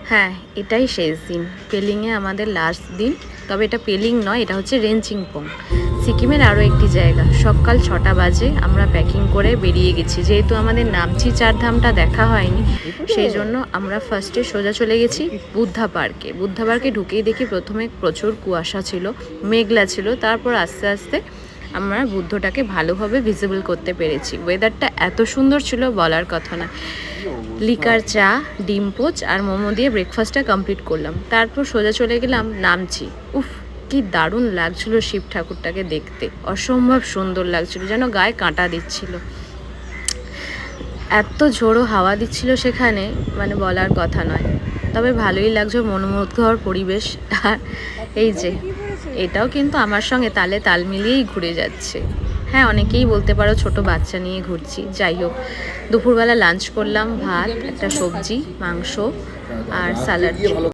হ্যাঁ, এটাই শেষ দিন, পেলিংয়ে আমাদের লাস্ট দিন। তবে এটা পেলিং নয়, এটা হচ্ছে রেঞ্চিংপং, সিকিমের আরও একটি জায়গা। সকাল 6টা বাজে আমরা প্যাকিং করে বেরিয়ে গেছি। যেহেতু আমাদের নামচি চারধামটা দেখা হয়নি, সেই জন্য আমরা ফার্স্টে সোজা চলে গেছি বুদ্ধা পার্কে। বুদ্ধা পার্কে ঢুকেই দেখি প্রথমে প্রচুর কুয়াশা ছিল, মেঘলা ছিল। তারপর আস্তে আস্তে আমরা বুদ্ধটাকে ভালোভাবে ভিজিবল করতে পেরেছি। ওয়েদারটা এত সুন্দর ছিল, বলার কথা না। লিকার চা, ডিম পোচ আর মোমো দিয়ে ব্রেকফাস্টটা কমপ্লিট করলাম। তারপর সোজা চলে গেলাম নামচি। উফ, কি দারুণ লাগছিল শিব ঠাকুরটাকে দেখতে, অসম্ভব সুন্দর লাগছিল, যেন গায়ে কাঁটা দিচ্ছিল। এত ঝোড়ো হাওয়া দিচ্ছিল সেখানে, মানে বলার কথা নয়। তবে ভালোই লাগছে, মনোমুগ্ধকর পরিবেশ। আর এই যে এটাও কিন্তু আমার সঙ্গে তালে তাল মিলিয়েই ঘুরে যাচ্ছে। হ্যাঁ, অনেকেই বলতে পারো ছোট বাচ্চা নিয়ে ঘুরছি। যাই হোক, দুপুরবেলা লাঞ্চ করলাম, ভাত, একটা সবজি, মাংস আর স্যালাড।